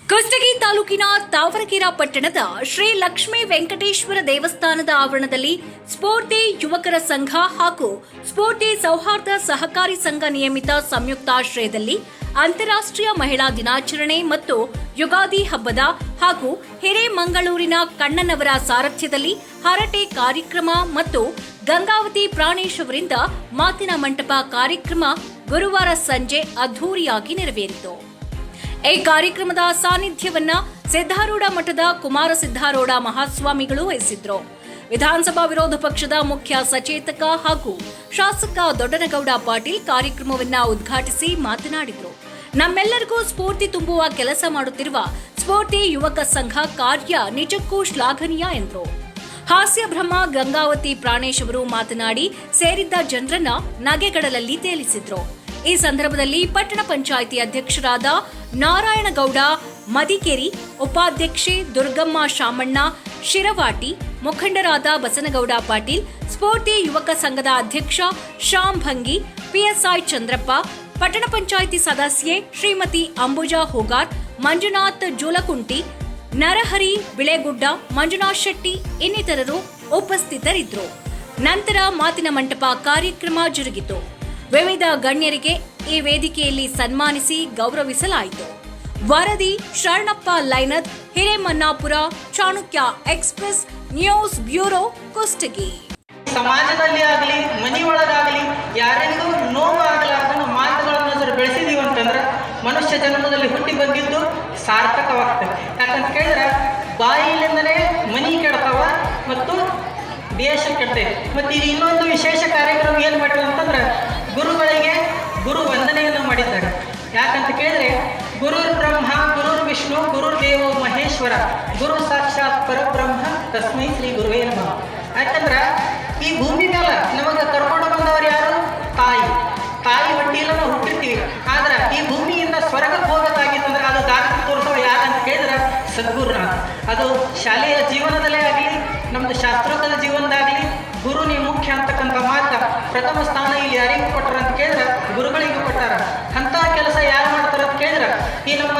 ಕುಷ್ಟಗಿ ತಾಲೂಕಿನ ತಾವರಕೆರೆ ಪಟ್ಟಣದ ಶ್ರೀ ಲಕ್ಷ್ಮೀ ವೆಂಕಟೇಶ್ವರ ದೇವಸ್ಥಾನದ ಆವರಣದಲ್ಲಿ ಸ್ಫೂರ್ತಿ ಯುವಕರ ಸಂಘ ಹಾಗೂ ಸ್ಫೂರ್ತಿ ಸೌಹಾರ್ದ ಸಹಕಾರಿ ಸಂಘ ನಿಯಮಿತ ಸಂಯುಕ್ತಾಶ್ರಯದಲ್ಲಿ ಅಂತಾರಾಷ್ಟ್ರೀಯ ಮಹಿಳಾ ದಿನಾಚರಣೆ ಮತ್ತು ಯುಗಾದಿ ಹಬ್ಬದ ಹಾಗೂ ಹಿರೇಮಂಗಳೂರಿನ ಕಣ್ಣನವರ ಸಾರಥ್ಯದಲ್ಲಿ ಹರಟೆ ಕಾರ್ಯಕ್ರಮ ಮತ್ತು ಗಂಗಾವತಿ ಪ್ರಾಣೇಶ್ ಅವರಿಂದ ಮಾತಿನ ಮಂಟಪ ಕಾರ್ಯಕ್ರಮ ಗುರುವಾರ ಸಂಜೆ ಅದ್ಧೂರಿಯಾಗಿ ನೆರವೇರಿತು. ಈ ಕಾರ್ಯಕ್ರಮದ ಸಾನ್ನಿಧ್ಯವನ್ನ ಸಿದ್ದಾರೂಢ ಮಠದ ಕುಮಾರ ಸಿದ್ದಾರೂಢ ಮಹಾಸ್ವಾಮಿಗಳು ವಹಿಸಿದ್ರು. ವಿಧಾನಸಭಾ ವಿರೋಧ ಪಕ್ಷದ ಮುಖ್ಯ ಸಚೇತಕ ಹಾಗೂ ಶಾಸಕ ದೊಡ್ಡನಗೌಡ ಪಾಟೀಲ್ ಕಾರ್ಯಕ್ರಮವನ್ನ ಉದ್ಘಾಟಿಸಿ ಮಾತನಾಡಿದರು. ನಮ್ಮೆಲ್ಲರಿಗೂ ಸ್ಫೂರ್ತಿ ತುಂಬುವ ಕೆಲಸ ಮಾಡುತ್ತಿರುವ ಸ್ಫೂರ್ತಿ ಯುವಕ ಸಂಘ ಕಾರ್ಯ ನಿಜಕ್ಕೂ ಶ್ಲಾಘನೀಯ ಎಂದರು. ಹಾಸ್ಯ ಬ್ರಹ್ಮ ಗಂಗಾವತಿ ಪ್ರಾಣೇಶ್ ಅವರು ಮಾತನಾಡಿ ಸೇರಿದ್ದ ಜನರನ್ನ ನಗೆಗಡಲಲ್ಲಿ ತೇಲಿಸಿದ್ರು. ಈ ಸಂದರ್ಭದಲ್ಲಿ ಪಟ್ಟಣ ಪಂಚಾಯಿತಿ ಅಧ್ಯಕ್ಷರಾದ ನಾರಾಯಣಗೌಡ ಮದಿಕೇರಿ, ಉಪಾಧ್ಯಕ್ಷೆ ದುರ್ಗಮ್ಮ ಶಾಮಣ್ಣ ಶಿರವಾಟಿ, ಮುಖಂಡರಾದ ಬಸನಗೌಡ ಪಾಟೀಲ್, ಸ್ಫೂರ್ತಿ ಯುವಕ ಸಂಘದ ಅಧ್ಯಕ್ಷ ಶ್ಯಾಮ್ ಭಂಗಿ, ಪಿಎಸ್ಐ ಚಂದ್ರಪ್ಪ, ಪಟ್ಟಣ ಪಂಚಾಯಿತಿ ಸದಸ್ಯೆ ಶ್ರೀಮತಿ ಅಂಬುಜಾ ಹೋಗಾರ್, ಮಂಜುನಾಥ್ ಜೂಲಕುಂಟಿ, ನರಹರಿ ಬಿಳೆಗುಡ್ಡ, ಮಂಜುನಾಥ್ ಶೆಟ್ಟಿ ಇನ್ನಿತರರು ಉಪಸ್ಥಿತರಿದ್ದರು. ನಂತರ ಮಾತಿನ ಮಂಟಪ ಕಾರ್ಯಕ್ರಮ ಜರುಗಿತು. ವಿವಿಧ ಗಣ್ಯರಿಗೆ ಈ ವೇದಿಕೆಯಲ್ಲಿ ಸನ್ಮಾನಿಸಿ ಗೌರವಿಸಲಾಯಿತು. ವರದಿ Sharanappa Lainath, Hiremannapura, Chanakya express news bureau, Kushtagi. ಸಮಾಜದಲ್ಲಿ ಆಗಲಿ ಮನೆಯೊಳಗಾಗಲಿ ಯಾರೆಂದೂ ನೋವು ಆಗಲಾರ್ದನ್ನು ಮಾತುಗಳನ್ನು ಬೆಳೆಸಿದೀವಿ ಅಂತಂದ್ರೆ ಮನುಷ್ಯ ಜನ್ಮದಲ್ಲಿ ಹುಟ್ಟಿ ಬಂದಿದ್ದು ಸಾರ್ಥಕವಾಗ್ತದೆ. ಯಾಕಂತ ಕೇಳಿದ್ರೆ ಬಾಯಿಲಿಂದಲೇ ಮನೆ ಕೆಡ್ತಾವ ಮತ್ತು ದೇಶ ಕೆಡ್ತೈತೆ. ಮತ್ತು ಇದು ಇನ್ನೊಂದು ವಿಶೇಷ ಕಾರ್ಯಕ್ರಮ ಏನು ಮಾಡಿದ್ರು ಅಂತಂದ್ರೆ ಗುರುಗಳಿಗೆ ಗುರು ವಂದನೆಯನ್ನು ಮಾಡಿದ್ದಾರೆ. ಯಾಕಂತ ಕೇಳಿದ್ರೆ ಗುರುರ್ ಬ್ರಹ್ಮ ಗುರುರ್ ವಿಷ್ಣು ಗುರುರ್ ದೇವೋ ಮಹೇಶ್ವರ ಗುರು ಸಾಕ್ಷಾತ್ ಪರಬ್ರಹ್ಮ ತಸ್ಮೈ ಶ್ರೀ ಗುರುವೇ ನಮಃ. ಯಾಕಂದ್ರೆ ಈ ಭೂಮಿ ಮೇಲೆ ನಮಗೆ ಕರ್ಕೊಂಡು ಬಂದವರು ಯಾರು? ತಾಯಿ ಹೊಟ್ಟಿಯಲ್ಲ ನಾವು ಹುಟ್ಟಿರ್ತೀವಿ. ಆದ್ರೆ ಈ ಭೂಮಿಯಿಂದ ಸ್ವರ್ಗಕ್ಕೆ ಹೋಗೋದಾಗಿತ್ತಂದ್ರೆ ಅದು ದಾರಿ ತೋರಿಸೋರು ಯಾರಂತ ಕೇಳಿದ್ರೆ ಸದ್ಗುರುನಾಥ. ಅದು ಶಾಲೆಯ ಜೀವನದಲ್ಲೇ ಆಗಲಿ ನಮ್ಮದು ಶಾಸ್ತ್ರೋಕ್ತದ ಜೀವನದಾಗಲಿ ಗುರುನೇ ಮುಖ್ಯ ಅಂತಕ್ಕಂಥ ಮಾತು ಪ್ರಥಮ ಸ್ಥಾನ ಇಲ್ಲಿ ಯಾರಿಗೂ ಕೊಟ್ಟರು ಅಂತ ಕೇಳಿದ್ರೆ ಗುರುಗಳಿಗೂ ಕೊಟ್ಟಾರ. ಅಂಥ ಕೆಲಸ ಯಾರು ಮಾಡ್ತಾರೆ ಅಂತ ಕೇಳಿದ್ರೆ ಈ ನಮ್ಮ